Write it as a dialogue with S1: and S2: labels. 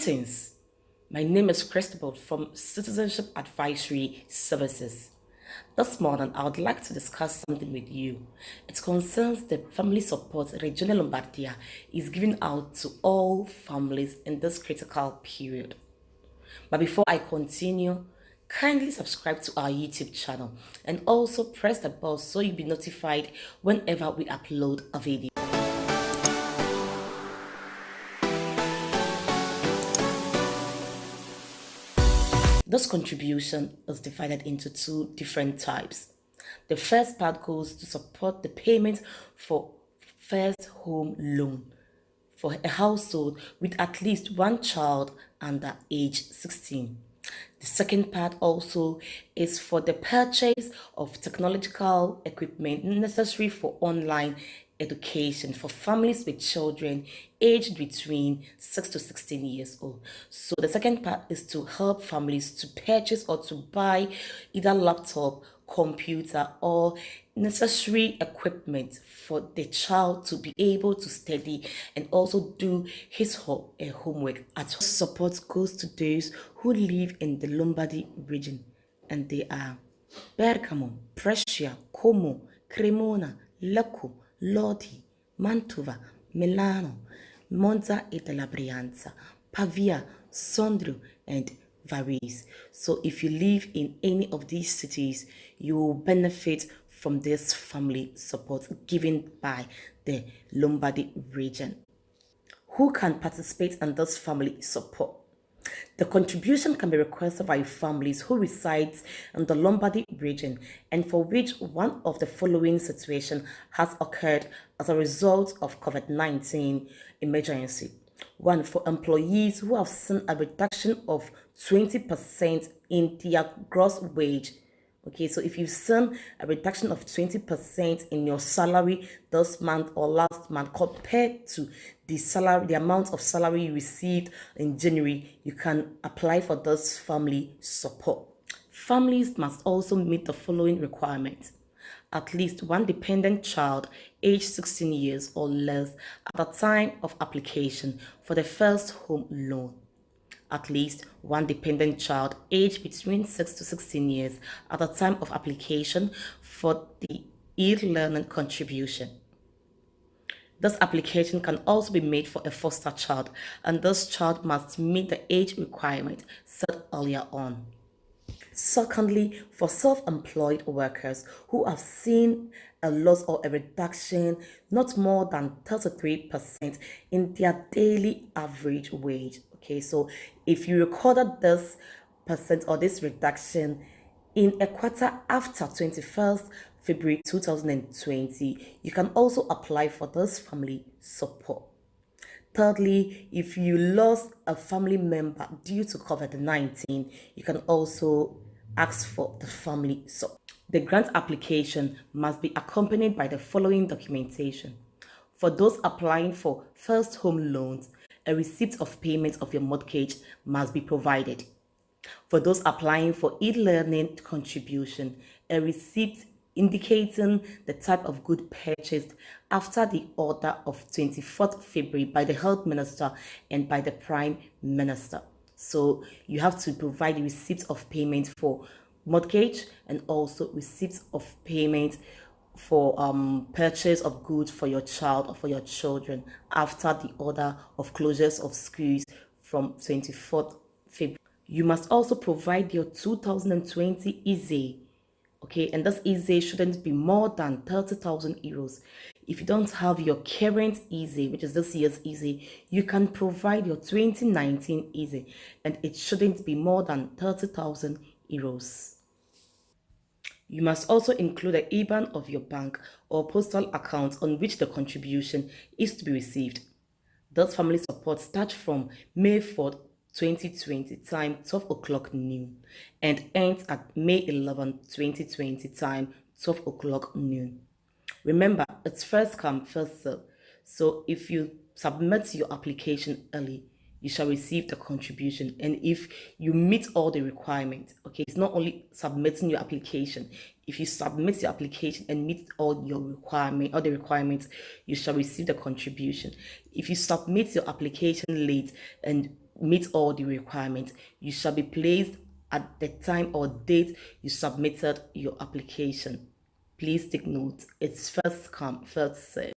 S1: Greetings. My name is Christabel from Citizenship Advisory Services. This morning, I would like to discuss something with you. It concerns the family support Regional Lombardia is giving out to all families in this critical period. But before I continue, kindly subscribe to our YouTube channel and also press the bell so you'll be notified whenever we upload a video. This contribution is divided into two different types. The first part goes to support the payment for first home loan for a household with at least one child under age 16. The second part also is for the purchase of technological equipment necessary for online education for families with children aged between 6 to 16 years old. So the second part is to help families to purchase or to buy either laptop, computer, or necessary equipment for the child to be able to study and also do his homework at home. Support goes to those who live in the Lombardy region, and they are Bergamo, Brescia, Como, Cremona, Lecco, Lodi, Mantova, Milano, Monza e della Brianza, Pavia, Sondrio, and Varese. So if you live in any of these cities, you will benefit from this family support given by the Lombardy region. Who can participate in this family support? The contribution can be requested by families who reside in the Lombardy region and for which one of the following situations has occurred as a result of COVID-19 emergency. One, for employees who have seen a reduction of 20% in their gross wage. Okay, so if you've seen a reduction of 20% in your salary this month or last month compared to the amount of salary you received in January, you can apply for this family support. Families must also meet the following requirements: at least one dependent child aged 16 years or less at the time of application for the first home loan. At least one dependent child aged between 6 to 16 years at the time of application for the e-learning contribution. This application can also be made for a foster child, and this child must meet the age requirement set earlier on. Secondly, for self-employed workers who have seen a loss or a reduction not more than 33% in their daily average wage. Okay, so if you recorded this percent or this reduction in a quarter after 21st February 2020, you can also apply for this family support. Thirdly, if you lost a family member due to COVID-19, you can also ask for the family support. The grant application must be accompanied by the following documentation. For those applying for first home loans, a receipt of payment of your mortgage must be provided. For those applying for e-learning contribution, a receipt indicating the type of good purchased after the order of 24th February by the Health Minister and by the Prime Minister. So you have to provide receipts of payment for mortgage and also receipts of payment for purchase of goods for your child or for your children after the order of closures of schools from 24th February. You must also provide your 2020 EZE. Okay, and this EZE shouldn't be more than 30,000 euros. If you don't have your current EZE, which is this year's EZE, you can provide your 2019 EZE, and it shouldn't be more than 30,000 euros. You must also include the IBAN of your bank or postal account on which the contribution is to be received. This family support starts from May 4th, 2020, time 12 o'clock noon, and ends at May 11, 2020, time 12 o'clock noon. Remember, it's first come, first serve. So if you submit your application early, you shall receive the contribution. And if you meet all the requirements, okay, it's not only submitting your application. If you submit your application and meet all the requirements, you shall receive the contribution. If you submit your application late and meet all the requirements, you shall be placed at the time or date you submitted your application. Please take note, it's first come, first served.